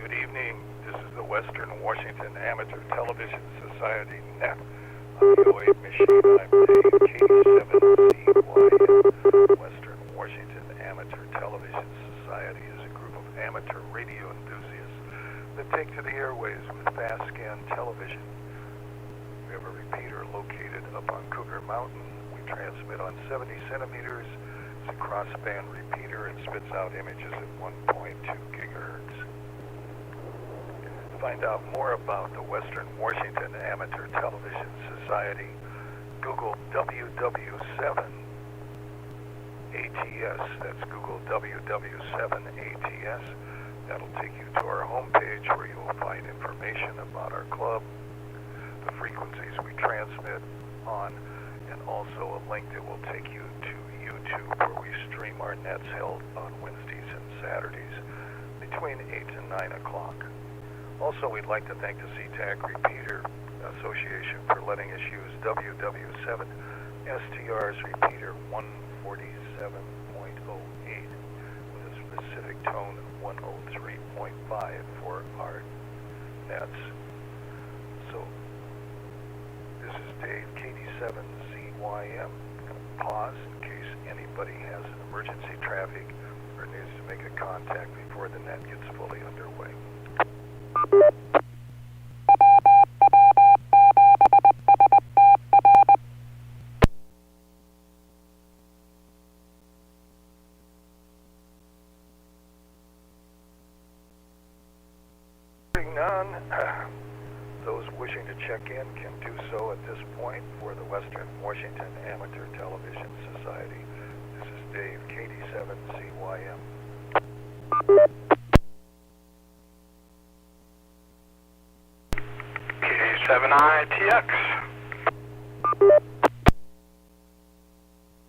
Good evening. This is the Western Washington Amateur Television Society Net audio machine. I'm Dave, WW7ATS. Western Washington Amateur Television Society is a group of amateur radio enthusiasts that take to the airways with fast scan television. We have a repeater located up on Cougar Mountain. We transmit on 70 centimeters. It's a crossband repeater. It spits out images at 1.2 gigahertz. To find out more about the Western Washington Amateur Television Society, Google WW7ATS. That's Google WW7ATS. That'll take you to our homepage where you will find information about our club, the frequencies we transmit on, and also a link that will take you to YouTube, where we stream our nets held on Wednesdays and Saturdays between 8 and 9 o'clock. Also, we'd like to thank the SeaTac Repeater Association for letting us use WW7STR's repeater 147.08 with a specific tone of 103.5 for our nets. So, this is Dave, KD7ZYM. I'm going to pause in case anybody has an emergency traffic or needs to make a contact before the net gets fully underway. None. Those wishing to check in can do so at this point for the Western Washington Amateur Television Society. This is Dave, KD7ZYM. KD7ITX.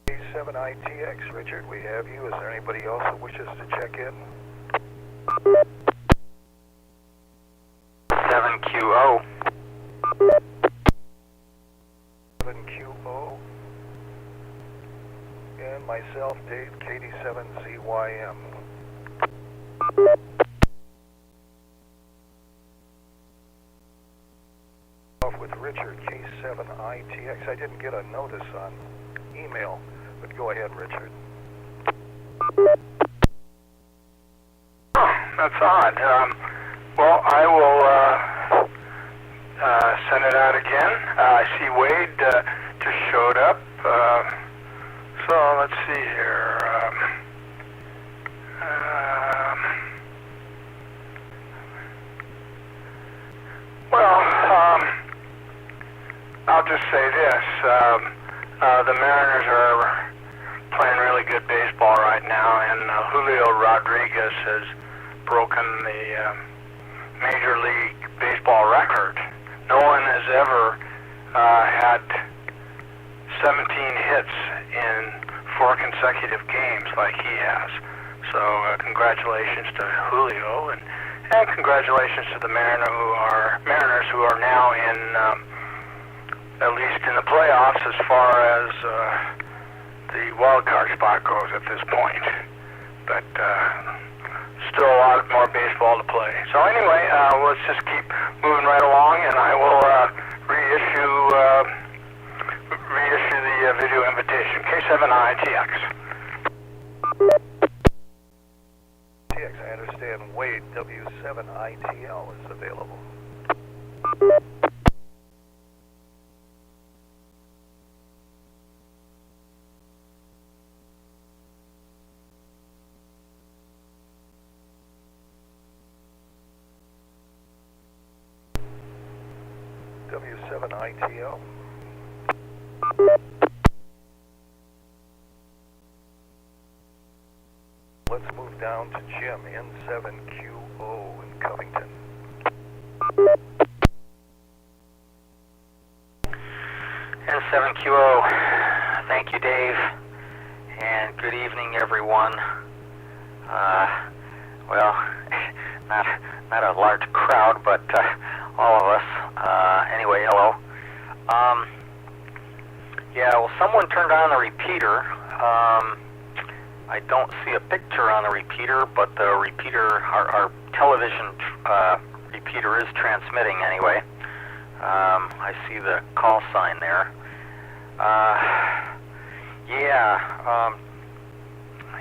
KD7ITX, Richard, we have you. Is there anybody else who wishes to check in? 7QO. 7QO. And myself, Dave, KD7ZYM. Off with Richard, K7ITX. I didn't get a notice on email, but go ahead, Richard. Oh, that's odd. Well, I will send it out again. I see Wade just showed up. So let's see here. I'll just say this. The Mariners are playing really good baseball right now, and Julio Rodriguez has broken the Major League Baseball record. No one has ever had 17 hits in 4 consecutive games like he has. So congratulations to Julio, and congratulations to the Mariners who are now in at least in the playoffs as far as the wild card spot goes at this point. But still a lot more baseball to play. So anyway, let's just keep moving right along, and I will reissue the video invitation. K7ITX. TX, I understand Wade, W7ITL is available. W7ITL. Let's move down to Jim, N7QO in Covington. N7QO, thank you, Dave, and good evening, everyone. Well, not a large crowd, but all of us. Anyway, hello. Yeah, well, someone turned on the repeater, I don't see a picture on the repeater, but the repeater, our television repeater is transmitting anyway. I see the call sign there.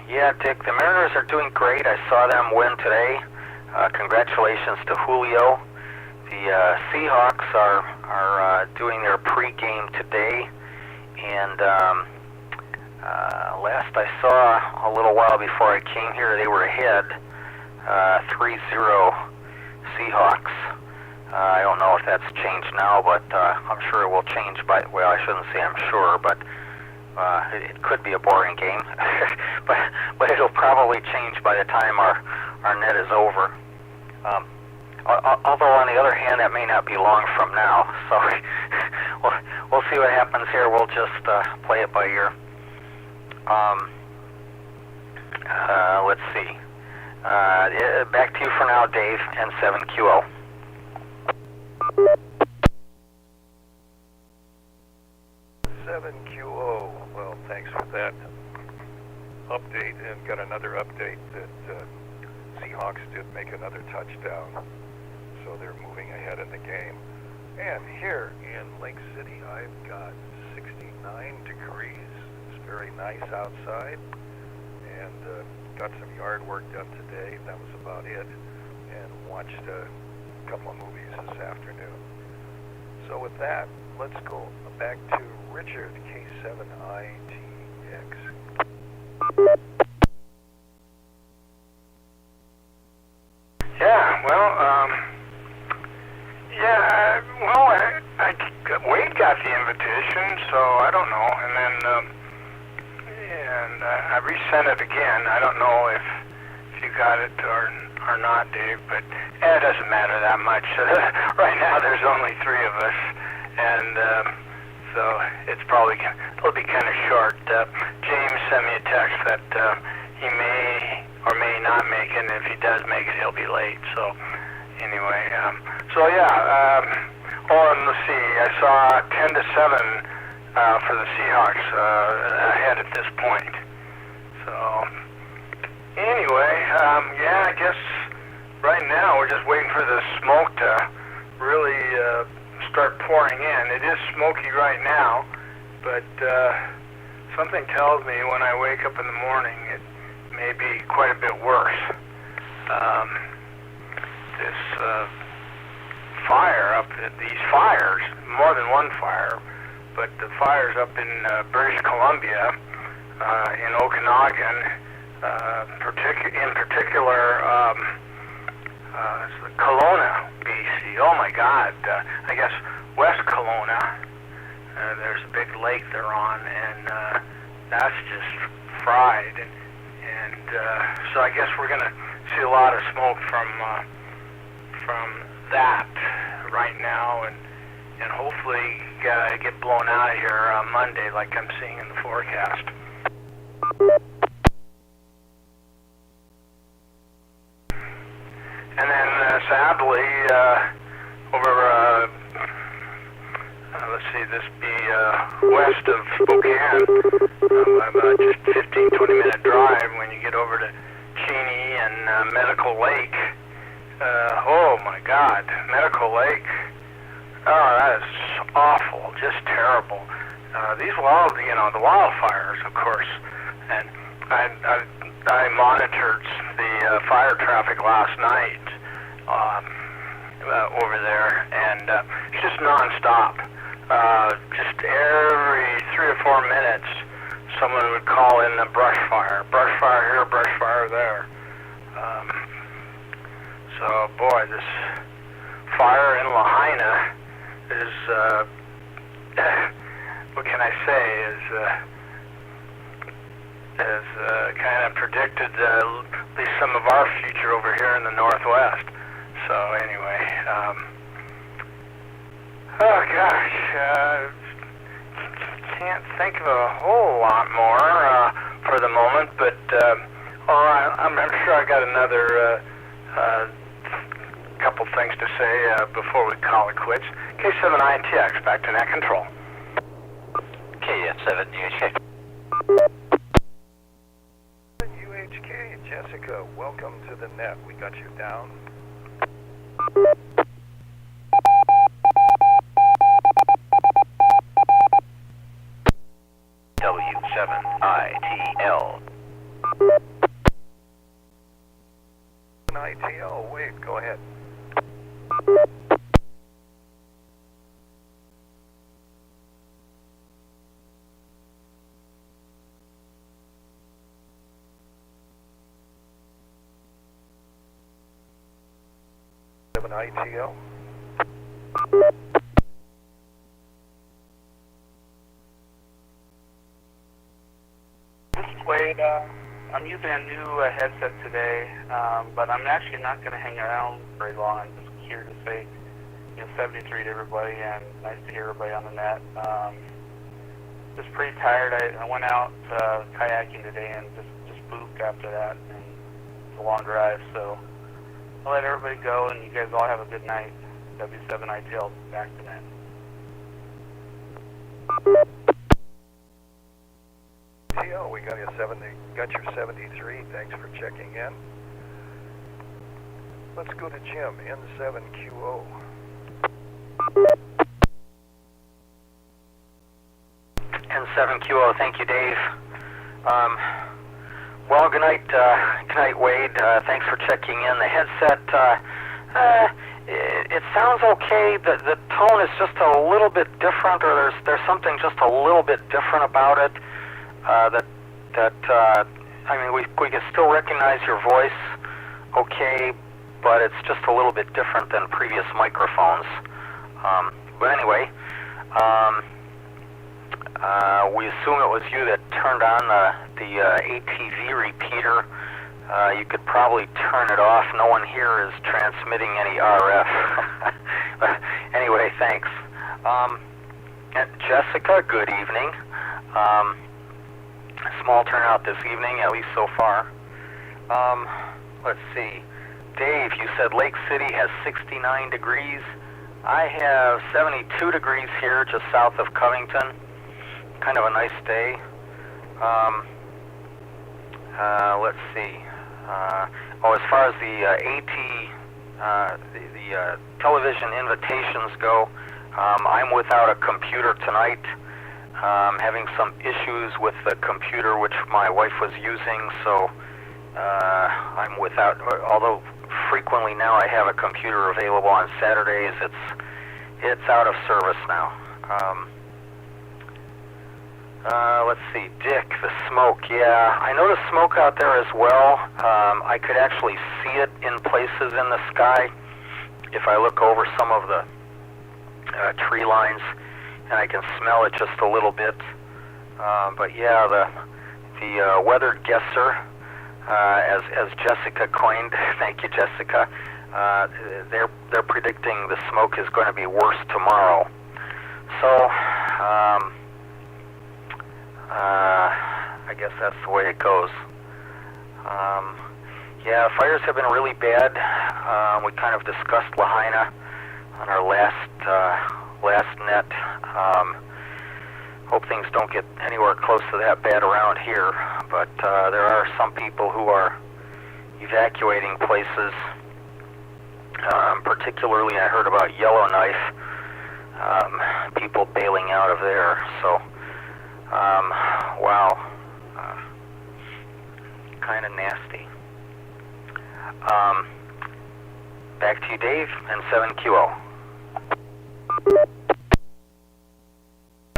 Yeah, Dick, the Mariners are doing great. I saw them win today. Congratulations to Julio. The Seahawks are doing their pregame today, and last I saw a little while before I came here, they were ahead 3-0 Seahawks. I don't know if that's changed now, but I'm sure it will change well, I shouldn't say I'm sure, but it could be a boring game. but it'll probably change by the time our net is over. Although on the other hand, that may not be long from now. So we'll see what happens here. We'll just play it by ear. Let's see. Back to you for now, Dave, N7QO. Well, thanks for that update, and got another update that Seahawks did make another touchdown, so they're moving ahead in the game. And here in Lake City, I've got 69 degrees. It's very nice outside, and got some yard work done today. That was about it, and watched a couple of movies this afternoon. So with that, let's go back to Richard, K7ITX. Wade got the invitation, so I don't know. And then, I resent it again. I don't know if you got it or not, Dave, but it doesn't matter that much. Right now, there's only 3 of us, and so it'll be kind of short. James sent me a text that he may or may not make it, and if he does make it, he'll be late. So anyway, and let's see, I saw 10-7 for the Seahawks ahead at this point. So anyway, I guess right now we're just waiting for the smoke to really start pouring in. It is smoky right now, but something tells me when I wake up in the morning it may be quite a bit worse. This fire up, these fires, more than one fire, but the fires up in British Columbia, in Okanagan, in particular, Kelowna, BC. Oh my God! I guess West Kelowna. There's a big lake they're on, and that's just fried. And so I guess we're gonna see a lot of smoke from that right now, and hopefully get blown out of here on Monday, like I'm seeing in the forecast. And then sadly, over let's see, this be west of Spokane, about just 15-20 minute drive when you get over to Cheney and Medical Lake. Oh my God, Medical Lake. Oh, that is awful, just terrible. The wildfires, of course, and I monitored the fire traffic last night over there, and it's just nonstop. Just every 3 or 4 minutes, someone would call in a brush fire here, brush fire there. So, boy, this fire in Lahaina is, what can I say, is kind of predicted at least some of our future over here in the Northwest. So, anyway, oh gosh, can't think of a whole lot more for the moment, but I'm sure I got another couple things to say before we call it quits. K7ITX, back to net control. K7, Jessica, welcome to the net. We got you down. W7ITL. ITL, Wade, go ahead. ITL. This is Wade. I'm using a new headset today, but I'm actually not going to hang around very long. I'm just here to say, 73 to everybody, and nice to hear everybody on the net. Just pretty tired. I went out kayaking today and just spooked after that, and it's a long drive, so I'll let everybody go, and you guys all have a good night. W7ITL, back to net. ITL, we got your 73. Thanks for checking in. Let's go to Jim, N7QO. N7QO, thank you, Dave. Well, good night, Wade. Thanks for checking in. The headset, it sounds okay. The tone is just a little bit different, or there's something just a little bit different about it. I mean, we can still recognize your voice, okay, but it's just a little bit different than previous microphones. But anyway, we assume it was you that turned on the ATV repeater. You could probably turn it off. No one here is transmitting any RF. But anyway, thanks. Jessica, good evening. Small turnout this evening, at least so far. Let's see. Dave, you said Lake City has 69 degrees. I have 72 degrees here just south of Covington. Kind of a nice day. Let's see. As far as the television invitations go, I'm without a computer tonight. Having some issues with the computer which my wife was using, so I'm without, although frequently now I have a computer available on Saturdays, it's out of service now. Let's see, Dick, the smoke, yeah, I noticed smoke out there as well. I could actually see it in places in the sky if I look over some of the tree lines, and I can smell it just a little bit. But yeah, the weather guesser, as Jessica coined, thank you, Jessica, they're predicting the smoke is going to be worse tomorrow. So, I guess that's the way it goes. Yeah, fires have been really bad. We kind of discussed Lahaina on our last net. Hope things don't get anywhere close to that bad around here, but there are some people who are evacuating places. Particularly, I heard about Yellowknife, people bailing out of there. So, wow, kind of nasty. Back to you, Dave, and 7QO.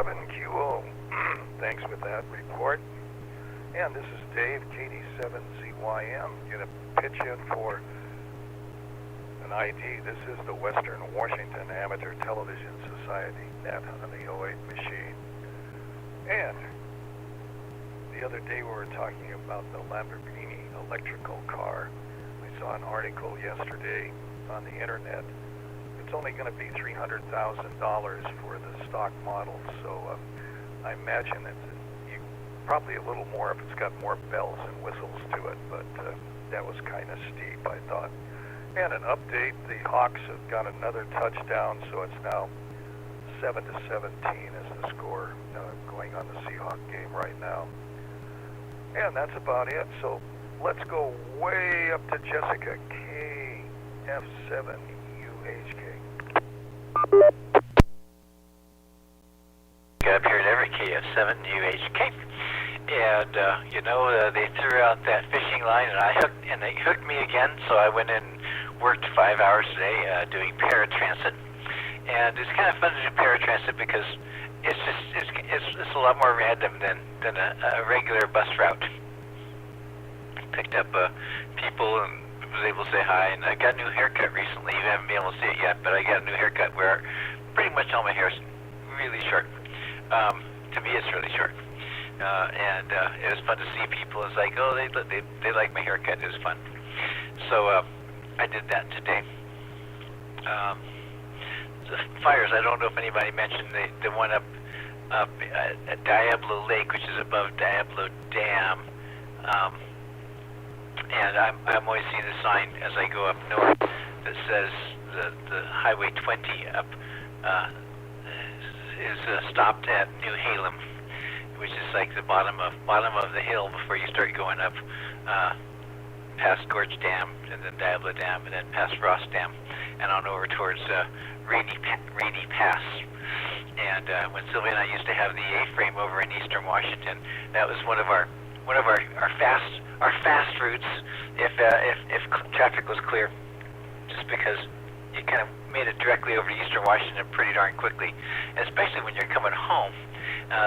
7QO, thanks for that report. And this is Dave, KD7ZYM. Gonna pitch in for an ID. This is the Western Washington Amateur Television Society net on the 08 machine. And the other day we were talking about the Lamborghini electrical car. I saw an article yesterday on the internet. It's only going to be $300,000 for the stock model, so I imagine it's probably a little more if it's got more bells and whistles to it, but that was kind of steep, I thought. And an update, the Hawks have got another touchdown, so it's now 7-17 is the score going on the Seahawk game right now. And that's about it. So let's go way up to Jessica, KF7UHK. Up here at every KF7UHK. And, they threw out that fishing line, and they hooked me again, so I went in and worked 5 hours a day doing paratransit. And it's kind of fun to do paratransit because it's a lot more random than a regular bus route. Picked up people and was able to say hi, and I got a new haircut recently. You haven't been able to see it yet, but I got a new haircut where pretty much all my hair is really short. To me, it's really short. And it was fun to see people. It's like, oh, they like my haircut. It was fun. So I did that today. The fires, I don't know if anybody mentioned the one up at Diablo Lake, which is above Diablo Dam. And I'm always seeing the sign as I go up north that says the Highway 20 up is stopped at New Halem, which is like the bottom of the hill before you start going up past Gorge Dam and then Diablo Dam and then past Ross Dam and on over towards Rainy Pass. And when Sylvia and I used to have the A-frame over in Eastern Washington, that was one of our fast routes if traffic was clear, just because you kind of made it directly over to Eastern Washington pretty darn quickly, especially when you're coming home.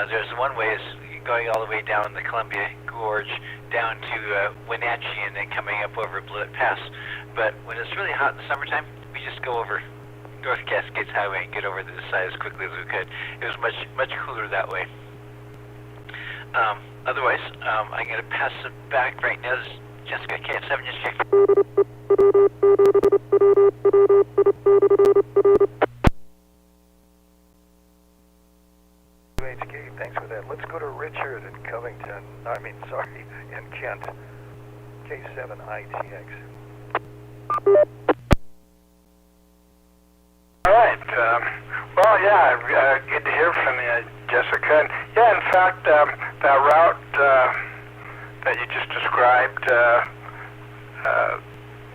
There's one way is going all the way down the Columbia Gorge down to Wenatchee and then coming up over Blewett Pass. But when it's really hot in the summertime, we just go over North Cascades Highway and get over to the side as quickly as we could. It was much cooler that way. Otherwise, I'm going to pass it back right now. This is Jessica KF7UHK. Thanks for that. Let's go to Richard in Covington. In Kent. K7ITX. All right. Good to hear from you, Jessica. And, yeah, in fact, that route that you just described,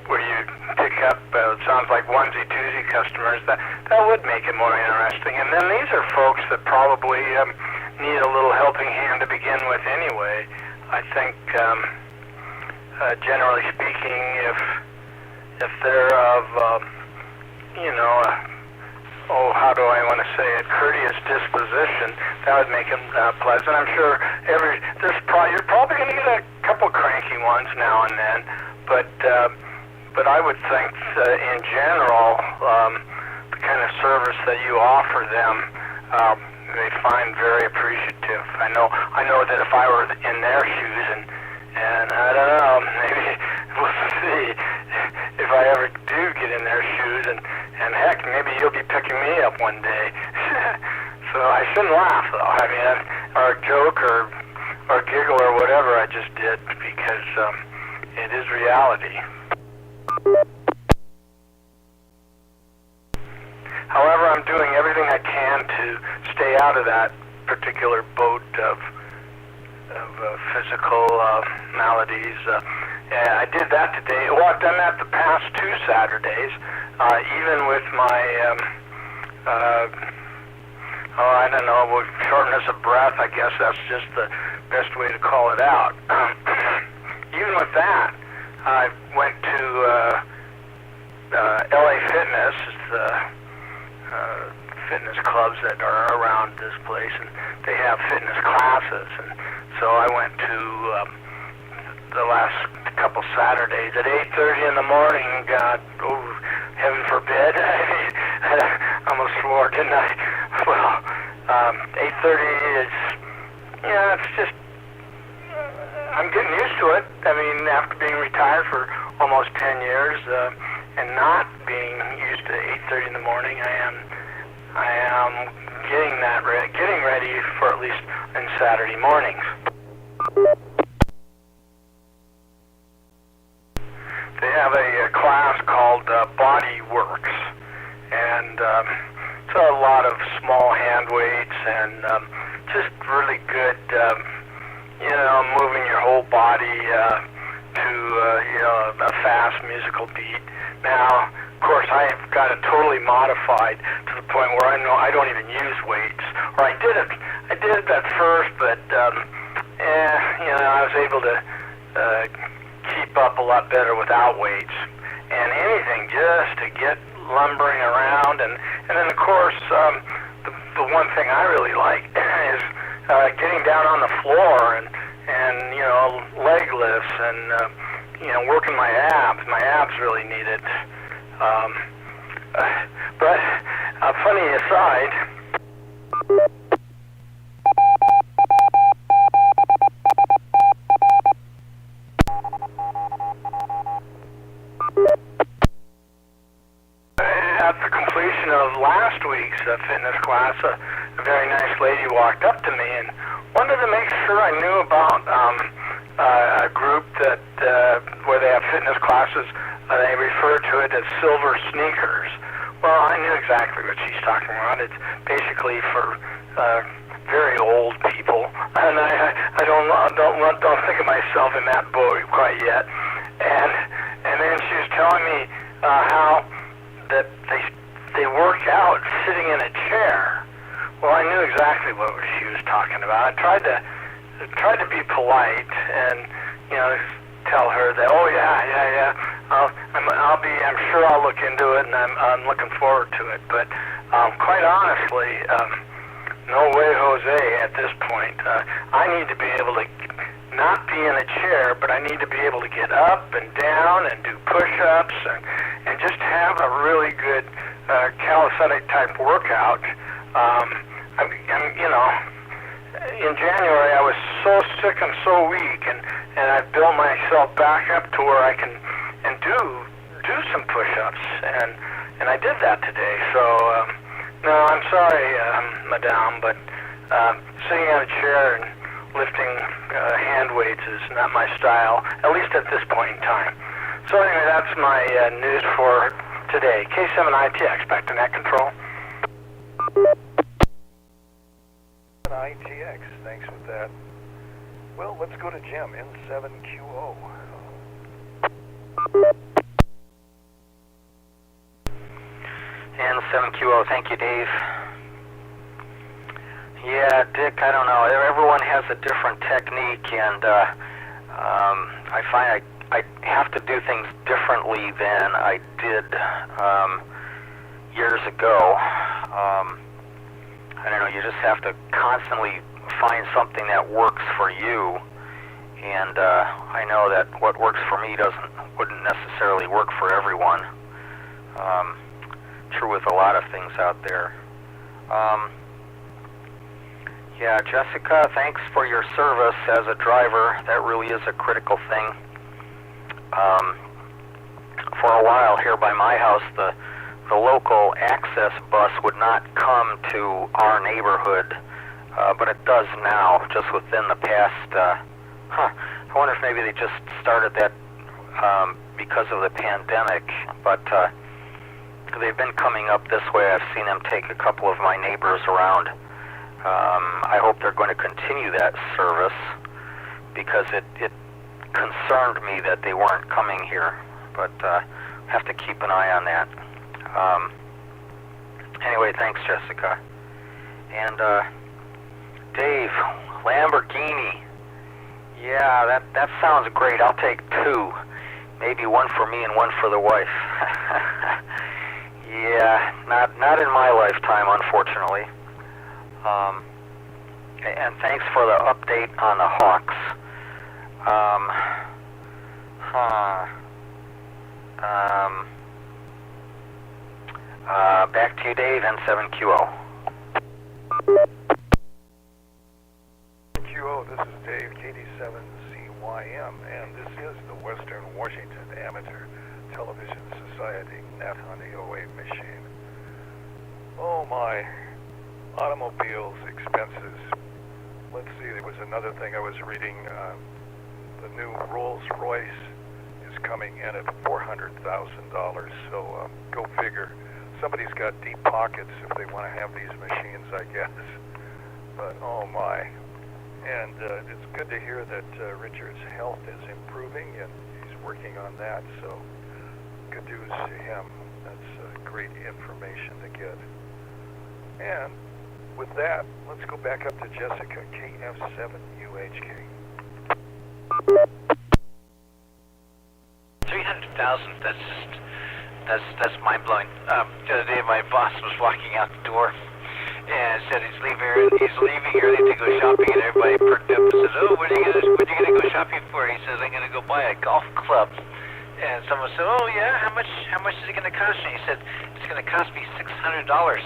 where you pick up, it sounds like onesie-twosie customers, that would make it more interesting. And then these are folks that probably need a little helping hand to begin with anyway. I think, generally speaking, if they're of, how do I want to say it, courteous disposition, that would make them pleasant. I'm sure you're probably going to get a couple cranky ones now and then, but I would think in general, the kind of service that you offer them, they find very appreciative. I know that if I were in their shoes, and I don't know, maybe we'll see if I ever do get in their shoes, and heck, maybe you'll be picking me up one day. So I shouldn't laugh, though. I mean, or joke or giggle or whatever I just did, because it is reality. However, I'm doing everything I can to stay out of that particular boat of physical maladies. I did that today. Well, I've done that the past 2 Saturdays, even with my, I don't know, shortness of breath. I guess that's just the best way to call it out. Even with that, I went to LA Fitness, the fitness clubs that are around this place, and they have fitness classes. And so I went to the last couple Saturdays at 8:30 in the morning. God, heaven forbid! I almost swore, didn't I? Well, 8:30 is, it's just, I'm getting used to it. I mean, after being retired for almost 10 years and not being used to 8:30 in the morning, I am getting ready for at least on Saturday mornings. They have a class called Body Works, and it's a lot of small hand weights and just really good, moving your whole body to a fast musical beat. Now, of course, I've got it totally modified to the point where I know I don't even use weights. Or I did it at first, but I was able to keep up a lot better without weights. And anything just to get lumbering around, and then of course the one thing I really like is getting down on the floor and leg lifts and working my abs. My abs really need it. But funny aside. At the completion of last week's fitness class, a very nice lady walked up to me and wanted to make sure I knew about a group that where they have fitness classes. They refer to it as silver sneakers. Well, I knew exactly what she's talking about. It's basically for very old people, and I don't think of myself in that boat quite yet. And then she was telling me how that they work out sitting in a chair. Well, I knew exactly what she was talking about. I tried to be polite and tell her that, oh yeah, I'm sure I'll look into it, and I'm looking forward to it. But quite honestly, no way, Jose. At this point, I need to be able to not be in a chair, but I need to be able to get up and down and do push-ups and just have a really good calisthenic type workout. In January I was so sick and so weak, and I built myself back up to where I can do some push-ups, and I did that today. So no, I'm sorry, Madame, but sitting on a chair and lifting hand weights is not my style, at least at this point in time. So anyway, that's my news for today. K7ITX, back to net control. ITX, thanks for that. Well, let's go to Jim, N7QO. N7QO, thank you, Dave. Yeah, Dick, I don't know. Everyone has a different technique, and I find I have to do things differently than I did years ago. I don't know, you just have to constantly find something that works for you, and I know that what works for me wouldn't necessarily work for everyone. True with a lot of things out there. Yeah, Jessica, thanks for your service as a driver. That really is a critical thing. For a while here by my house, the local access bus would not come to our neighborhood, but it does now, just within the past, I wonder if maybe they just started that because of the pandemic, but they've been coming up this way. I've seen them take a couple of my neighbors around. I hope they're going to continue that service, because it concerned me that they weren't coming here, but have to keep an eye on that. Anyway, thanks, Jessica. And Dave, Lamborghini. Yeah, that sounds great. I'll take two. Maybe one for me and one for the wife. Yeah, not in my lifetime, unfortunately. And thanks for the update on the Hawks. Back to you, Dave, N7QO. QO, this is Dave, KD7CYM, and this is the Western Washington Amateur Television Society net on the 08 machine. Oh my, automobiles, expenses. Let's see, there was another thing I was reading. The new Rolls-Royce is coming in at $400,000, so go figure. Somebody's got deep pockets if they want to have these machines, I guess. But oh my, And it's good to hear that Richard's health is improving and he's working on that, so good news to him. That's great information to get. And with that, let's go back up to Jessica, KF7UHK. 300,000, that's mind-blowing. The other day my boss was walking out the door and said he's leaving early to go shopping, and everybody perked up and said, "Oh, what are you gonna go shopping for?" He says, "I'm gonna go buy a golf club." And someone said, "Oh yeah, how much is it gonna cost me?" He said, "It's gonna cost me $600."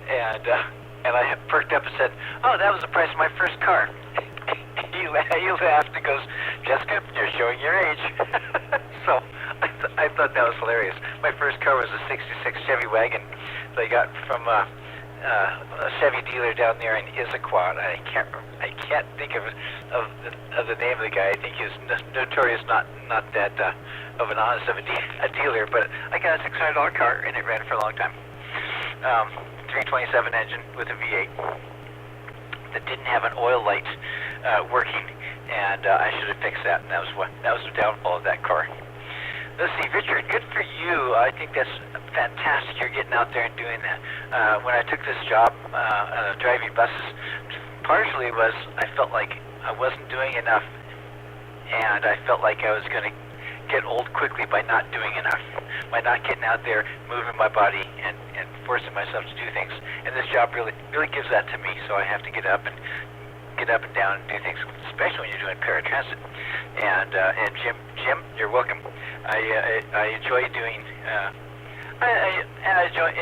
And I perked up and said, "Oh, that was the price of my first car." He laughed and goes, "Jessica, you're showing your age." So I thought that was hilarious. My first car was a '66 Chevy wagon that I got from a Chevy dealer down there in Issaquah. I can't think of the name of the guy. I think he's notorious not that of an honest of a dealer. But I got a $600 car and it ran for a long time. 327 engine with a V8 that didn't have an oil light working, and I should have fixed that. And that was the downfall of that car. Let's see, Richard, good for you. I think that's fantastic. You're getting out there and doing that. When I took this job, driving buses, partially was I felt like I wasn't doing enough, and I felt like I was going to get old quickly by not doing enough, by not getting out there, moving my body, and forcing myself to do things. And this job really gives that to me. So I have to get up and down and do things, especially when you're doing paratransit. And Jim, you're welcome. I enjoy doing. I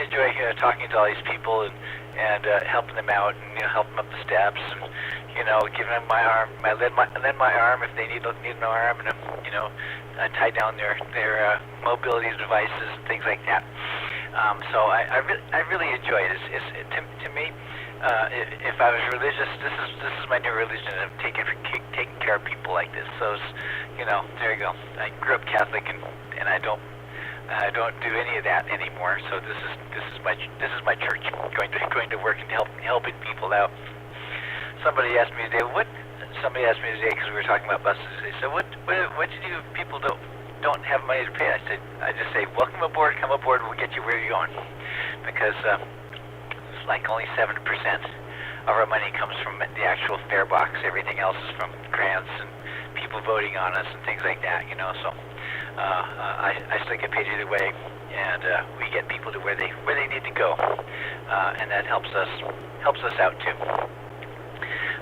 enjoy talking to all these people and helping them out and helping them up the steps and giving them my arm. I lend my arm if they need an arm, and I tie down their mobility devices and things like that. So I really enjoy it. To me, if I was religious, this is my new religion of taking care of people like this. So there you go. I grew up Catholic and I don't do any of that anymore. So this is my church. Going to work and helping people out. Somebody asked me today because we were talking about buses. They said, what do you do if people don't have money to pay? I just say, welcome aboard, come aboard, we'll get you where you're going. Because it's like only 7% of our money comes from the actual fare box. Everything else is from grants and people voting on us and things like that. So I still get paid either way, and we get people to where they need to go, and that helps us out too.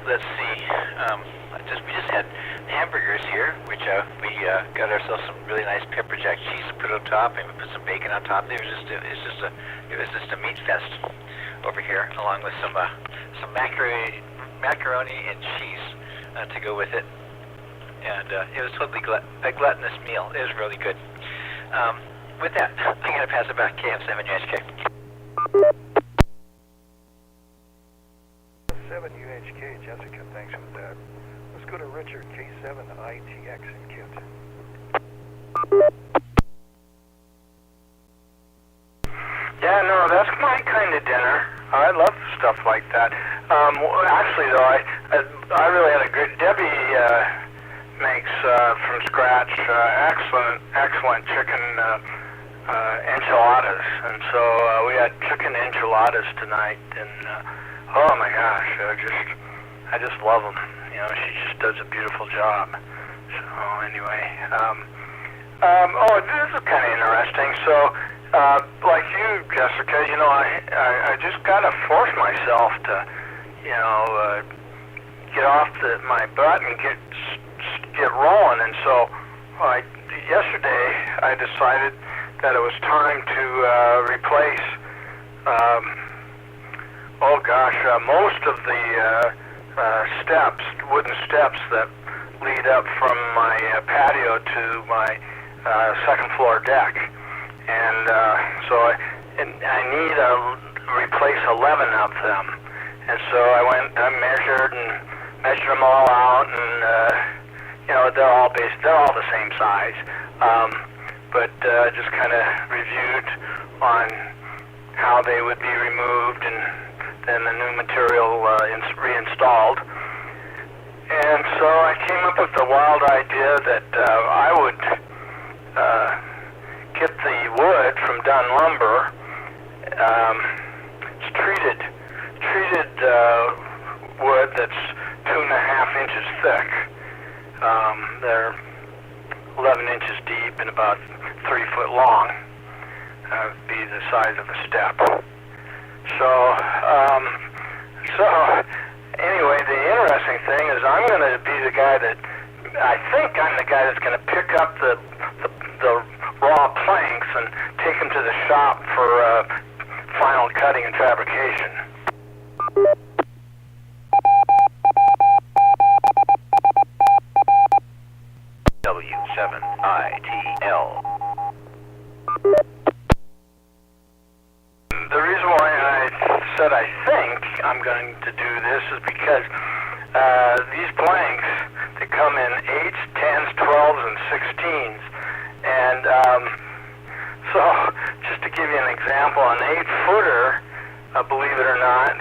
Let's see. We just had hamburgers here, which we got ourselves some really nice pepper jack cheese to put on top, and we put some bacon on top. It was just a meat fest over here, along with some macaroni and cheese to go with it. And it was totally a gluttonous meal. It was really good. With that, I'm going to pass it back to KF7UHK. 7UHK, Jessica, thanks for that. Let's go to Richard, K7ITX in Kent. Yeah, no, that's my kind of dinner. I love stuff like that. Actually, though, I really had a good. Debbie makes from scratch excellent chicken enchiladas, and so we had chicken enchiladas tonight, and oh my gosh, I just love them. She just does a beautiful job. So anyway, this is kind of interesting. So, like you, Jessica, I just gotta force myself to, get off my butt and get rolling. And so, yesterday I decided that it was time to replace. Most of the wooden steps that lead up from my patio to my second floor deck, and so I need to replace 11 of them. And so I went and measured them all out, and they're all the same size, but just kind of reviewed on how they would be removed and then the new material reinstalled. And so I came up with the wild idea that I would get the wood from Dunn Lumber. It's treated wood that's 2.5 inches thick. They're 11 inches deep and about 3 foot long. Be the size of a step. So anyway, the interesting thing is I'm going to be the guy that I think I'm the guy that's going to pick up the raw planks and take them to the shop for final cutting and fabrication. WW7ATS. The reason why I said I think I'm going to do this is because these blanks, they come in 8s, 10s, 12s, and 16s. And so, just to give you an example, an 8-footer, believe it or not,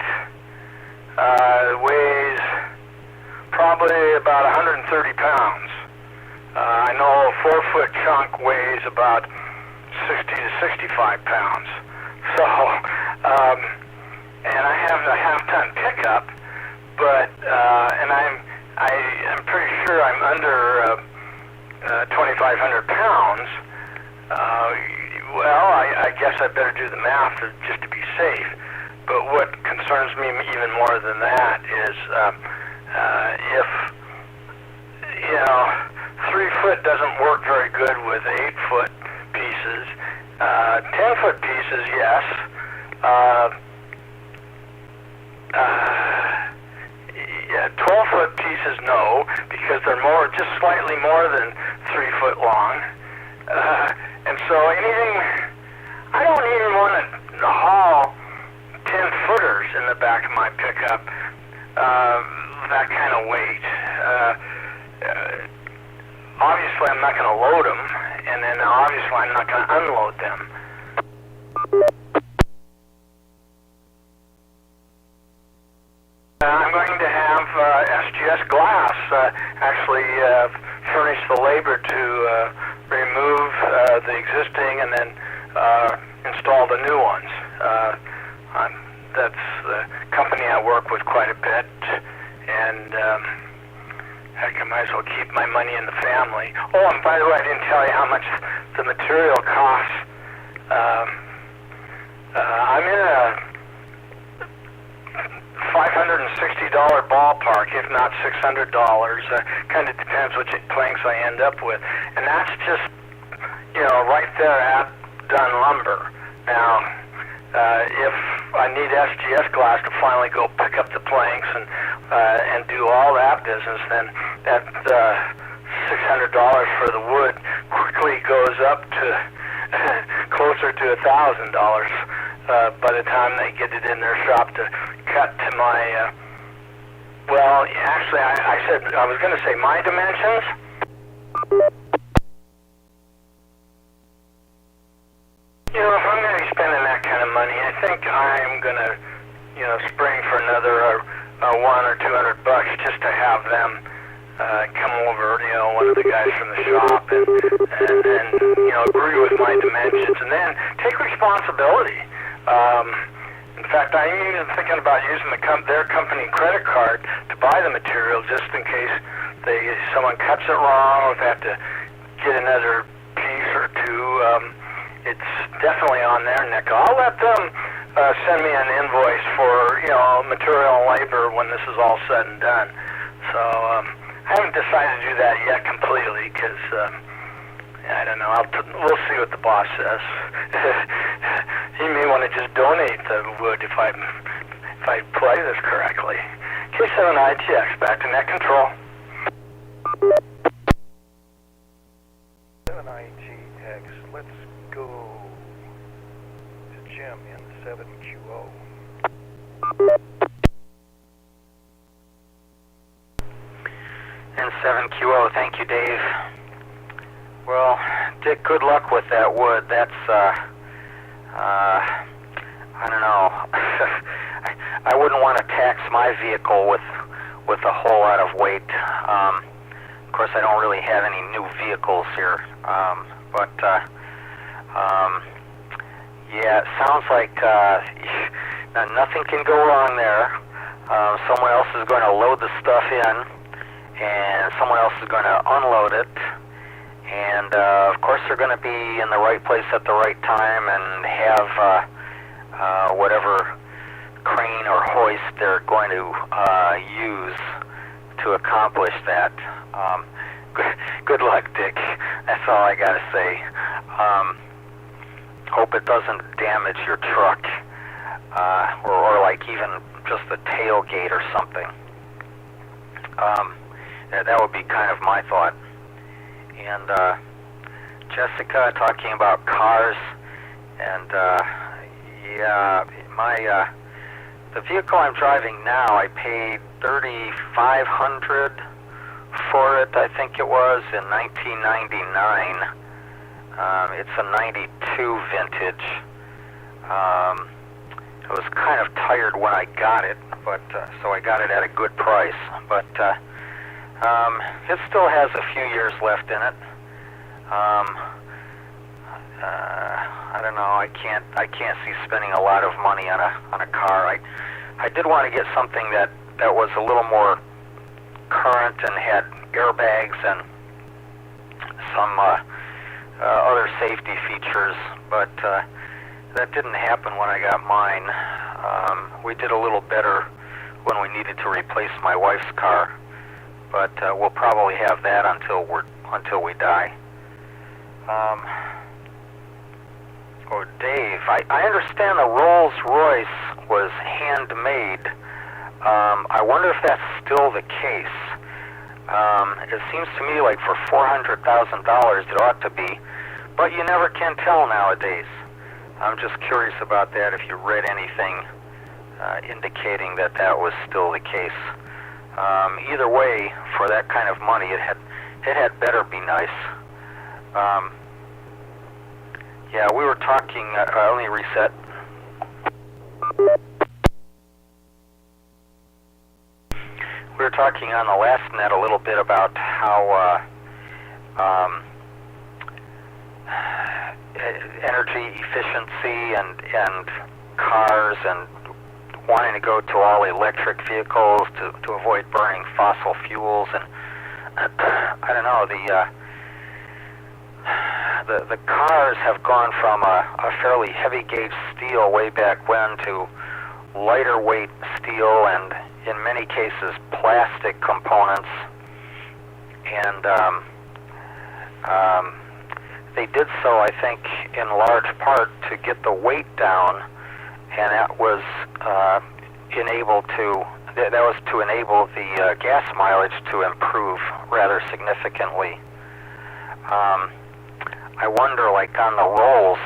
weighs probably about 130 pounds. I know a 4-foot chunk weighs about 60 to 65 pounds. So, and I have a half-ton pickup, but and I'm pretty sure I'm under 2,500 pounds. Well, I guess I better do the math just to be safe. But what concerns me even more than that is if 3 foot doesn't work very good with 8-foot pieces. 10-foot pieces, yes. 12-foot pieces, no, because they're just slightly more than 3 foot long. And so anything, I don't even want to haul 10-footers in the back of my pickup, that kind of weight. Obviously, I'm not going to load them, and then obviously I'm not going to unload them. I'm going to have SGS glass actually furnish the labor to remove the existing and then install the new ones. That's the company I work with quite a bit, and heck, I might as well keep my money in the family. Oh, and by the way, I didn't tell you how much the material costs. I'm in a $560 ballpark, if not $600. Kind of depends which planks I end up with. And that's just, right there at Dunn Lumber. Now, if I need SGS glass to finally go pick up the planks and do all that business, then that $600 for the wood quickly goes up to closer to $1,000 by the time they get it in their shop to cut to my, well, actually, I was going to say my dimensions. If I'm going to be spending that kind of money, I think I'm going to, spring for another $100 or $200 just to have them come over, one of the guys from the shop and agree with my dimensions and then take responsibility. In fact, I'm even thinking about using their company credit card to buy the material just in case someone cuts it wrong or if they have to get another piece or two. It's definitely on their neck. I'll let them send me an invoice for, material and labor when this is all said and done. So I haven't decided to do that yet completely because I don't know. We'll see what the boss says. He may want to just donate the wood if I play this correctly. K7ITX, back to net control. 7ITX, let's go to Jim in 7QO. And 7QO, thank you, Dave. Well, Dick, good luck with that wood. That's, I don't know. I wouldn't want to tax my vehicle with with a whole lot of weight. Of course, I don't really have any new vehicles here, but yeah, it sounds like nothing can go wrong there. Someone else is going to load the stuff in, and someone else is going to unload it, and of course they're going to be in the right place at the right time and have whatever crane or hoist they're going to use to accomplish that. Good luck, Dick. That's all I got to say. Hope it doesn't damage your truck, or like even just the tailgate or something. That would be kind of my thought. And Jessica talking about cars, and yeah, the vehicle I'm driving now, I paid $3,500 for it, I think it was, in 1999. It's a 92 vintage. I was kind of tired when I got it, but so I got it at a good price. But it still has a few years left in it. I don't know. I can't see spending a lot of money on a car. I did want to get something that was a little more current and had airbags and some other safety features, but that didn't happen when I got mine. We did a little better when we needed to replace my wife's car, but we'll probably have that until we die. Oh, Dave, I understand the Rolls-Royce was handmade. I wonder if that's still the case. It seems to me like for $400,000 it ought to be, but you never can tell nowadays. I'm just curious about that, if you read anything indicating that was still the case. Either way, for that kind of money, it had better be nice. Yeah, we were talking, let me reset. We were talking on the last net a little bit about how energy efficiency and cars and wanting to go to all electric vehicles to avoid burning fossil fuels, and I don't know, the cars have gone from a fairly heavy gauge steel way back when to lighter weight steel and in many cases plastic components, and they did so, I think, in large part to get the weight down, and that was to enable the gas mileage to improve rather significantly. I wonder, like on the Rolls,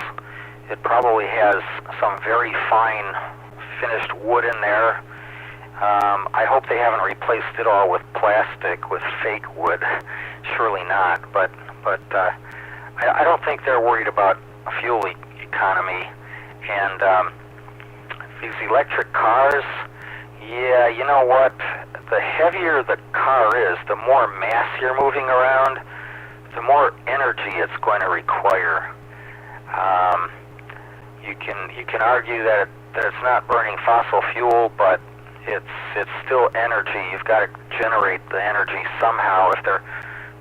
it probably has some very fine finished wood in there. I hope they haven't replaced it all with plastic, with fake wood. Surely not, but I don't think they're worried about fuel economy. And these electric cars, yeah, you know what? The heavier the car is, the more mass you're moving around, the more energy it's going to require. You can argue that it's not burning fossil fuel, but it's still energy. You've got to generate the energy somehow. If they're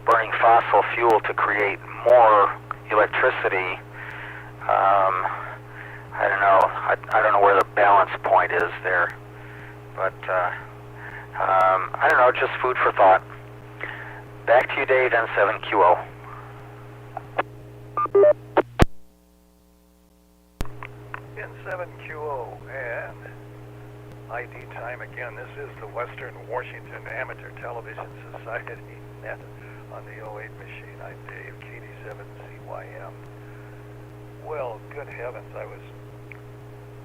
burning fossil fuel to create more electricity, I don't know. I don't know where the balance point is there, but I don't know. Just food for thought. Back to you, Dave, N7QO. N7QO and ID time again. This is the Western Washington Amateur Television Society net on the 08 machine. I'm Dave, KD7CYM. Well, good heavens, I was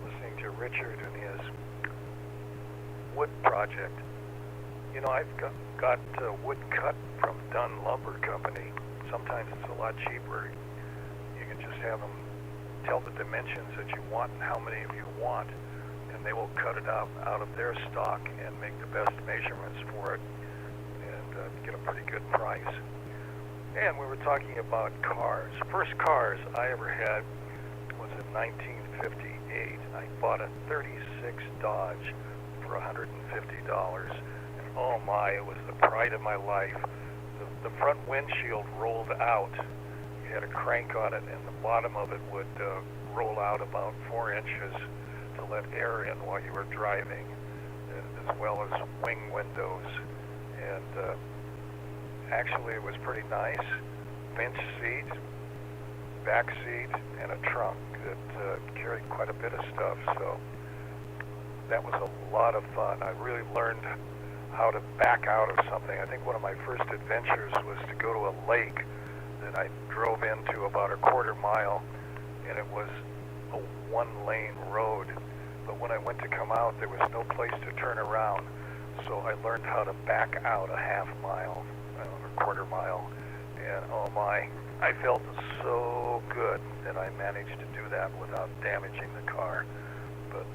listening to Richard and his wood project. You know, I've got wood cut from Dunn Lumber Company. Sometimes it's a lot cheaper. You can just have them tell the dimensions that you want and how many of you want, and they will cut it out of their stock and make the best measurements for it and get a pretty good price. And we were talking about cars. First cars I ever had was in 1958. I bought a 36 Dodge for $150. And oh my, it was the pride of my life. The front windshield rolled out. You had a crank on it, and the bottom of it would roll out about 4 inches to let air in while you were driving, as well as wing windows. And actually, it was pretty nice. Bench seat, back seat, and a trunk that carried quite a bit of stuff. So that was a lot of fun. I really learned how to back out of something. I think one of my first adventures was to go to a lake that I drove into about a quarter mile, and it was a one-lane road. But when I went to come out, there was no place to turn around. So I learned how to back out a half mile, a quarter mile. And oh my, I felt so good that I managed to do that without damaging the car. But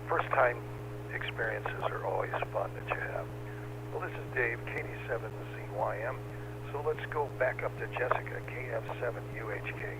first time experiences are always fun that you have. Well, this is Dave, KD7ZYM. So let's go back up to Jessica, KF7UHK.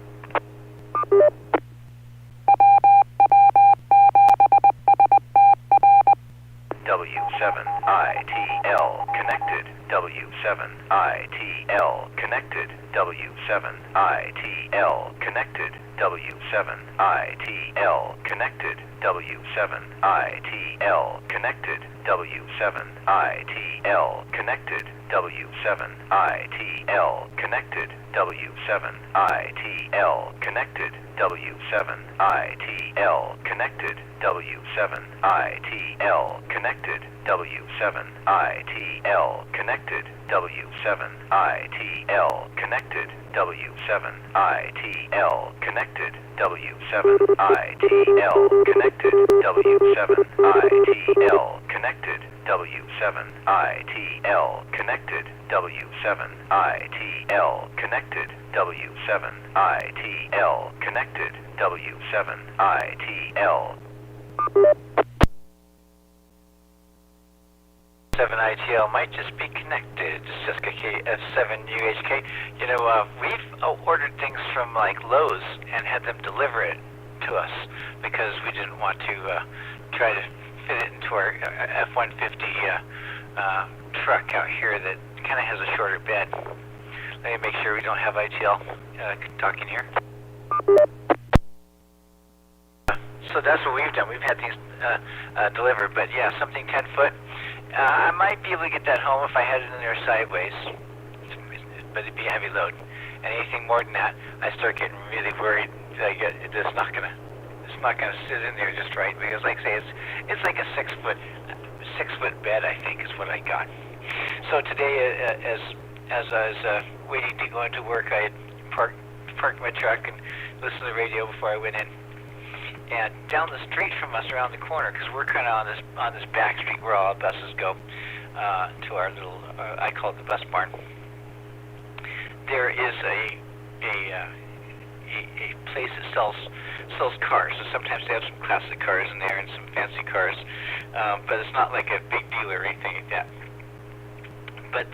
W7ITL connected. W7ITL connected. W7ITL connected. W7ITL connected. W7ITL connected. W7ITL connected. W7ITL connected. W7ITL connected. W7ITL connected. W7ITL connected. W7ITL connected. W7ITL connected. W7ITL connected. W7ITL connected. W7ITL connected. W7ITL connected. W7ITL connected. W7ITL connected. W7ITL. 7ITL might just be connected. It's just KF7UHK. You know, we've ordered things from like Lowe's and had them deliver it to us because we didn't want to try to fit it into our F-150 truck out here that kind of has a shorter bed. Let me make sure we don't have ITL talking here. So that's what we've done. We've had things delivered, but yeah, something 10 foot. I might be able to get that home if I had it in there sideways, but it'd be a heavy load. And anything more than that, I start getting really worried that it's not gonna sit in there just right, because like I say, it's like a 6 foot bed, I think, is what I got. So today, as I was waiting to go into work, I had parked my truck and listened to the radio before I went in. And down the street from us, around the corner, because we're kind of on this back street where all buses go to our little, I call it the bus barn. There is a place that sells cars. So sometimes they have some classic cars in there and some fancy cars, but it's not like a big dealer or anything like that. But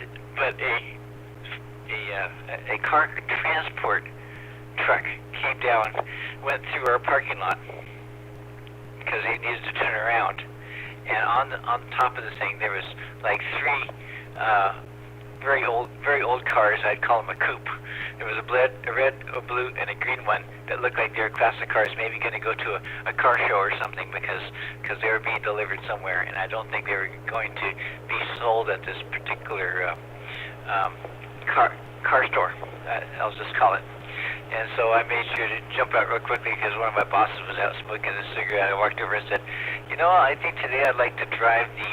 a car transport truck came down, went through our parking lot because he needed to turn around, and on top of the thing there was like 3 very old cars. I'd call them a coupe. There was a red, a blue, and a green one that looked like they were classic cars, maybe going to go to a car show or something because they were being delivered somewhere, and I don't think they were going to be sold at this particular car store. I'll just call it. And so I made sure to jump out real quickly because one of my bosses was out smoking a cigarette. I walked over and said, you know, I think today I'd like to drive the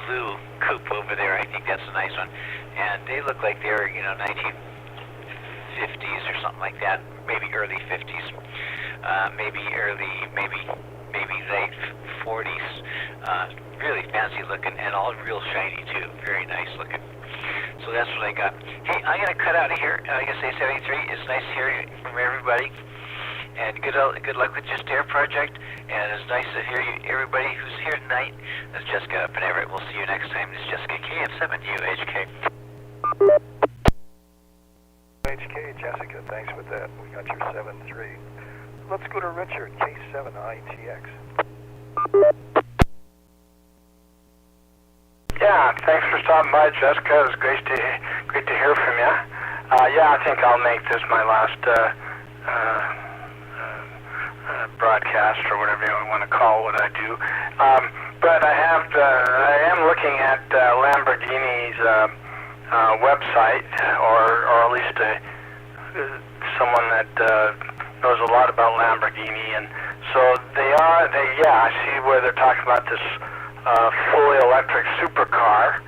blue coupe over there. I think that's a nice one. And they look like they're, 1950s or something like that, maybe early 50s, maybe late 40s. Really fancy looking and all real shiny too. Very nice looking. So that's what I got. Hey, I'm going to cut out of here. Like I say, 73. It's nice to hear from everybody. And good luck with your stair project. And it's nice to hear you, everybody who's here tonight. This is Jessica up in Everett. We'll see you next time. This is Jessica KF7UHK. HK, Jessica, thanks for that. We got your 7-3. Let's go to Richard, K7ITX. Yeah, thanks for stopping by, Jessica. It was great to hear from you. Yeah, I think I'll make this my last broadcast, or whatever you want to call what I do. But I am looking at Lamborghini's website, or at least someone that knows a lot about Lamborghini, and so I see where they're talking about this fully electric supercar,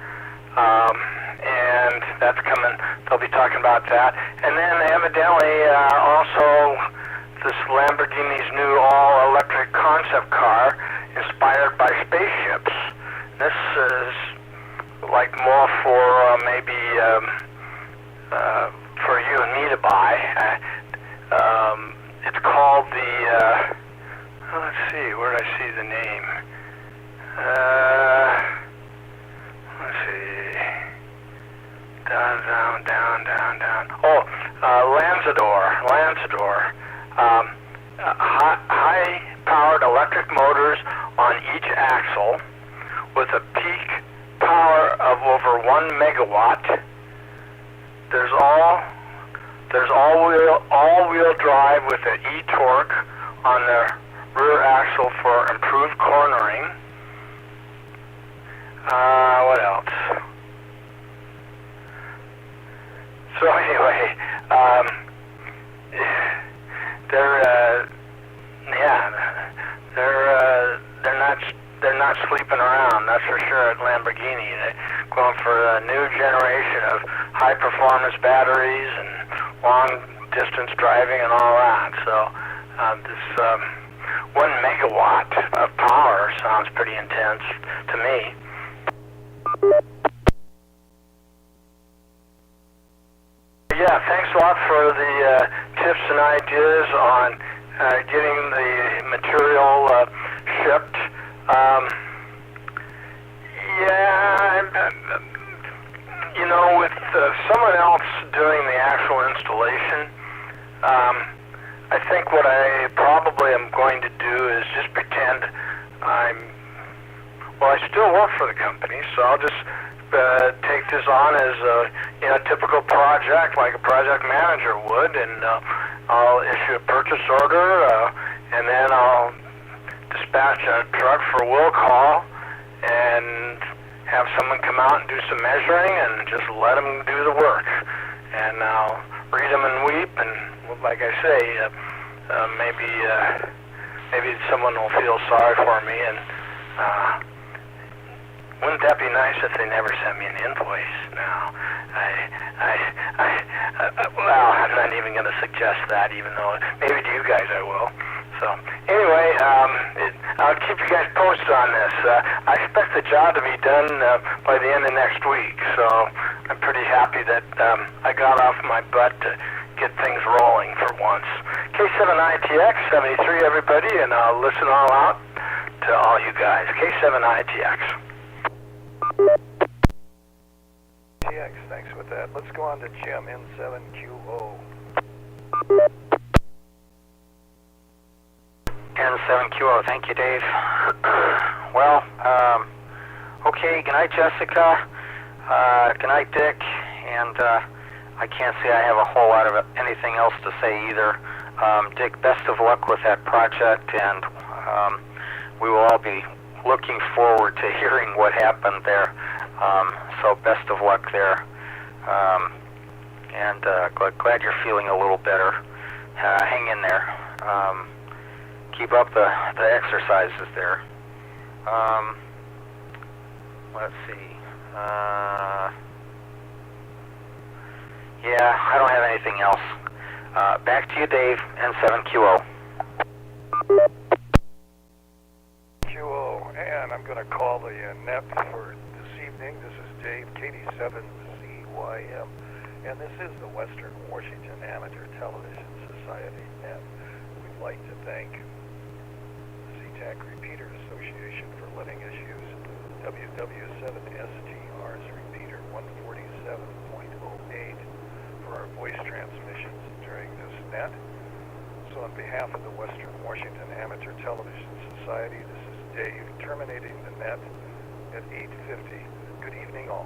and that's coming. They'll be talking about that, and then evidently also this Lamborghini's new all-electric concept car inspired by spaceships. This is like more for maybe for you and me to buy. It's called the let's see, where did I see the name? Let's see. Down. Oh, Lanzador. High-powered electric motors on each axle with a peak power of over 1 megawatt. There's all-wheel drive with an e-torque on the rear axle for improved cornering. What else? So anyway, they're not sleeping around. That's for sure at Lamborghini. They're going for a new generation of high-performance batteries and long-distance driving and all that. So this 1 megawatt of power sounds pretty intense to me. Yeah, thanks a lot for the tips and ideas on getting the material shipped. With someone else doing the actual installation, I think what I probably am going to do is just pretend I still work for the company, so I'll just take this on as a typical project, like a project manager would, and I'll issue a purchase order, and then I'll dispatch a truck for will call and have someone come out and do some measuring and just let them do the work. And I'll read them and weep, and like I say, maybe someone will feel sorry for me, and wouldn't that be nice if they never sent me an invoice? No, well, I'm not even going to suggest that, even though maybe to you guys I will. So anyway, I'll keep you guys posted on this. I expect the job to be done by the end of next week, so I'm pretty happy that I got off my butt to get things rolling for once. K7ITX 73, everybody, and I'll listen all out to all you guys. K7ITX. TX, thanks with that. Let's go on to Jim, N7QO. N7QO, thank you, Dave. Well, okay, good night, Jessica. Good night, Dick. And I can't say I have a whole lot of anything else to say either. Dick, best of luck with that project, and we will all be looking forward to hearing what happened there. So best of luck there. And glad you're feeling a little better. Hang in there. Keep up the exercises there. Let's see. Yeah, I don't have anything else. Back to you, Dave, N7QO. QO, and I'm going to call the net for this evening. This is Dave, KD7CYM, and this is the Western Washington Amateur Television Society net. We'd like to thank the SeaTac Repeater Association for letting us use WW7STR's repeater 147.08 for our voice transmissions during this net. So on behalf of the Western Washington Amateur Television Society, this is Dave terminating the net at 8:50. Good evening all.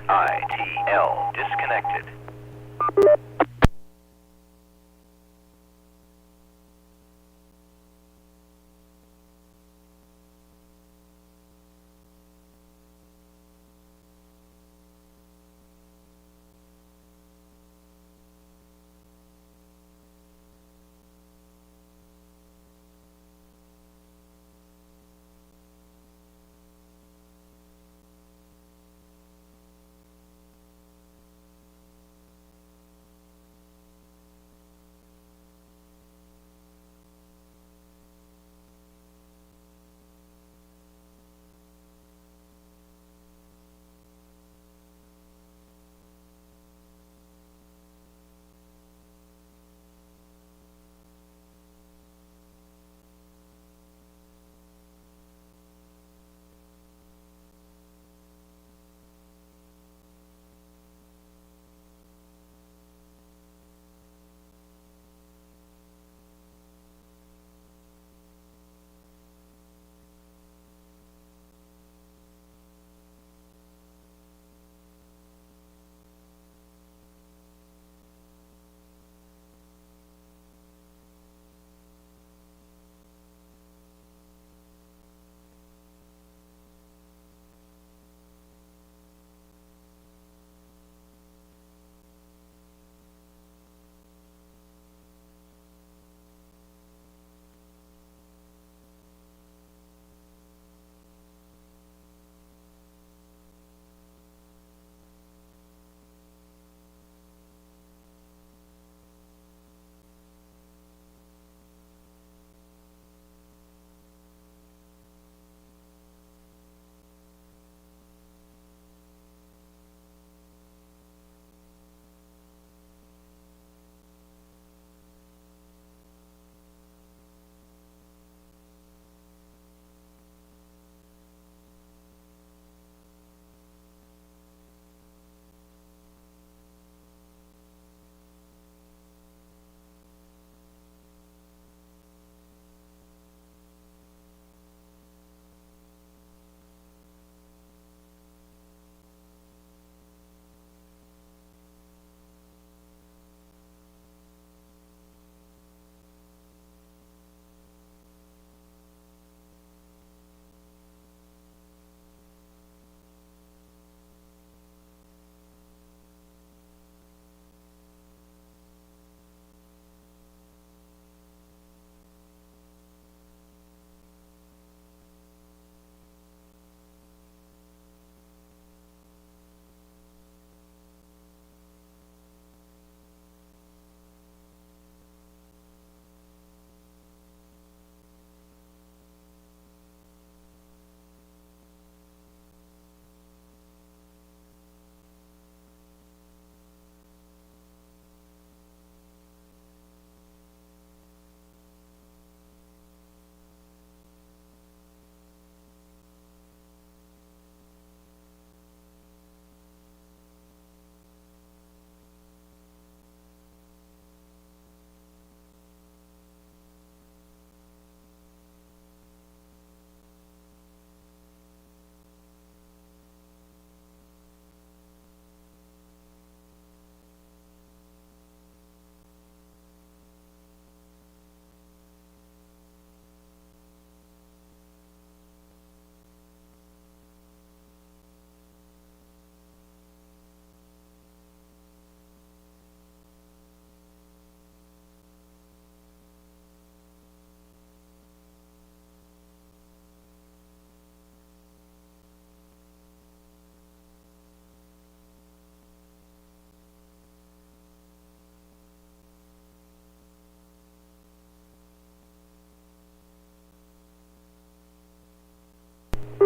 ITL disconnected.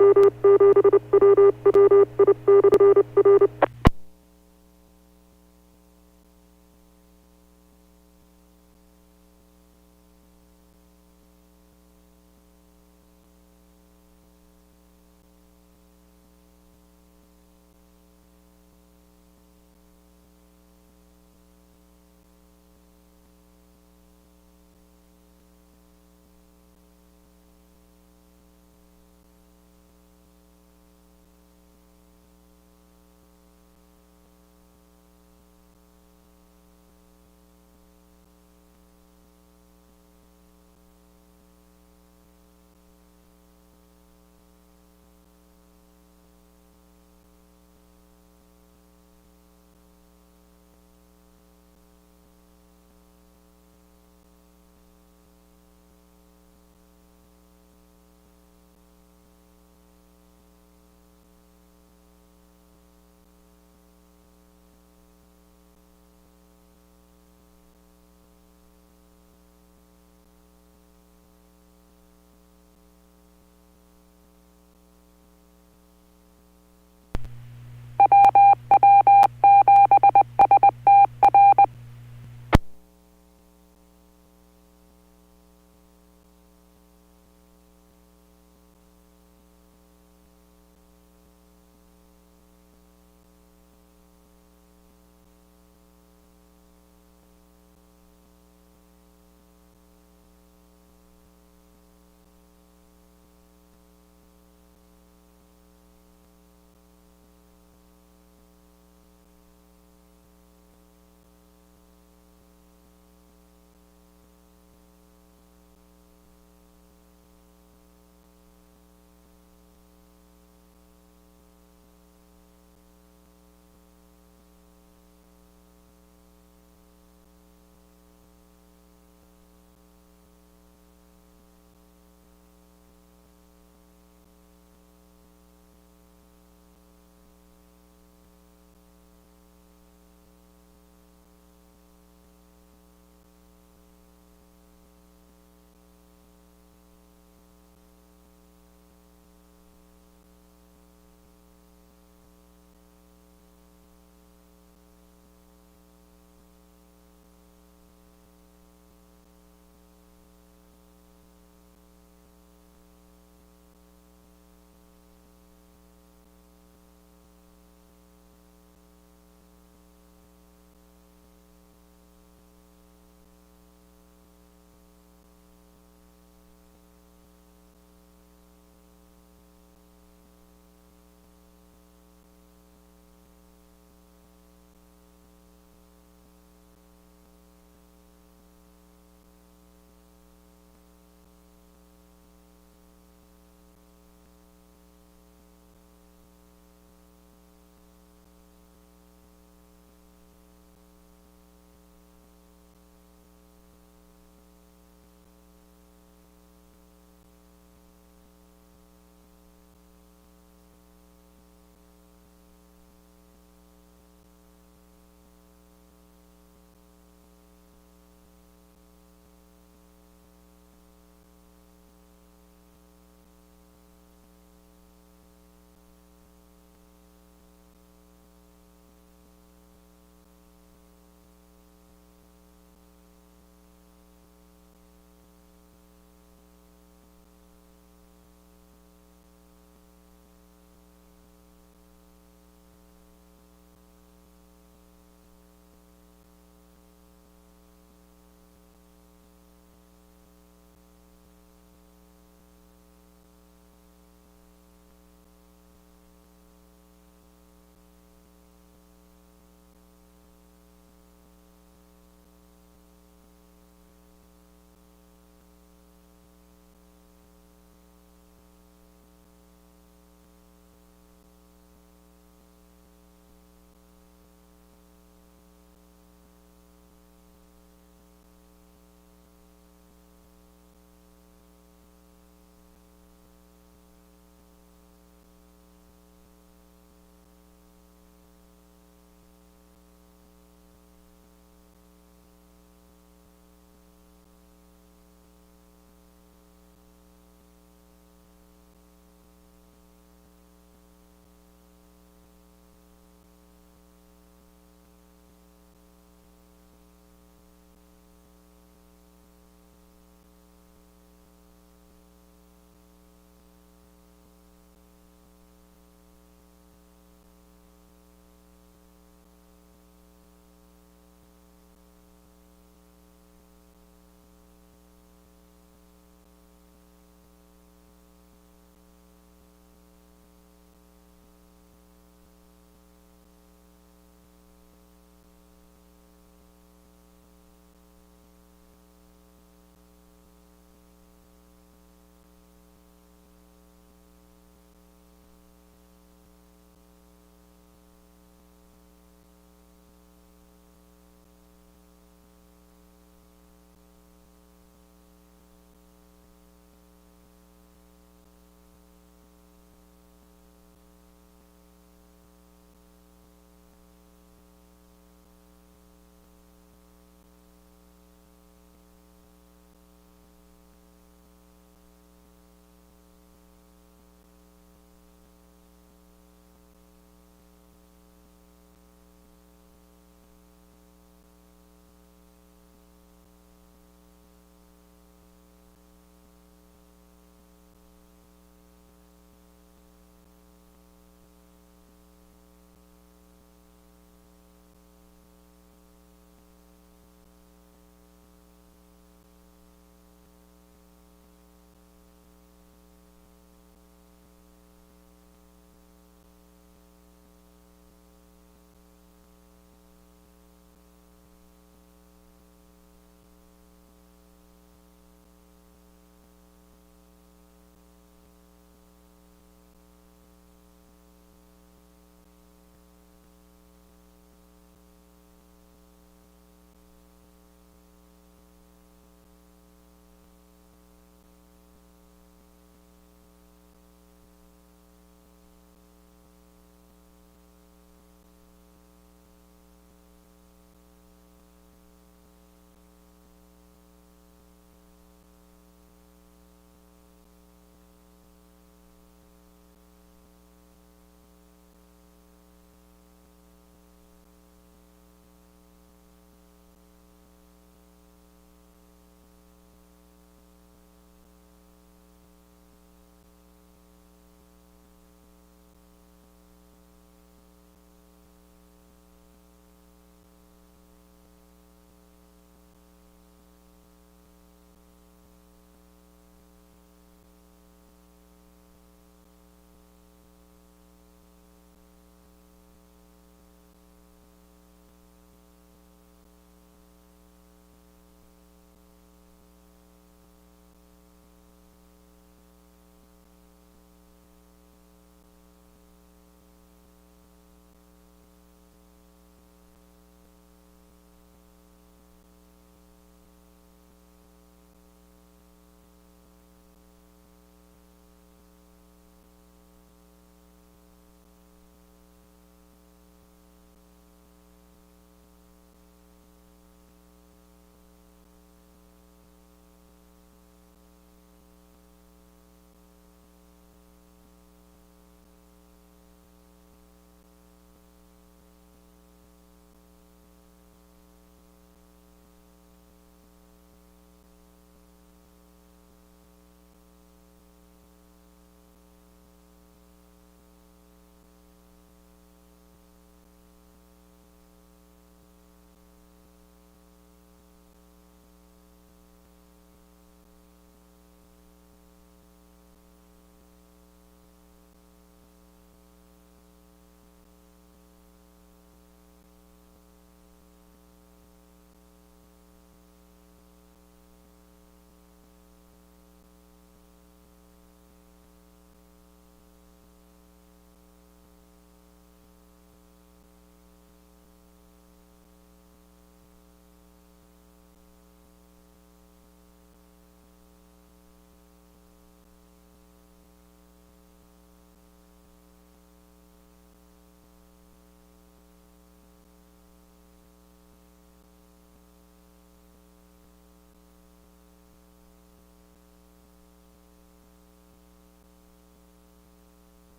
Bye.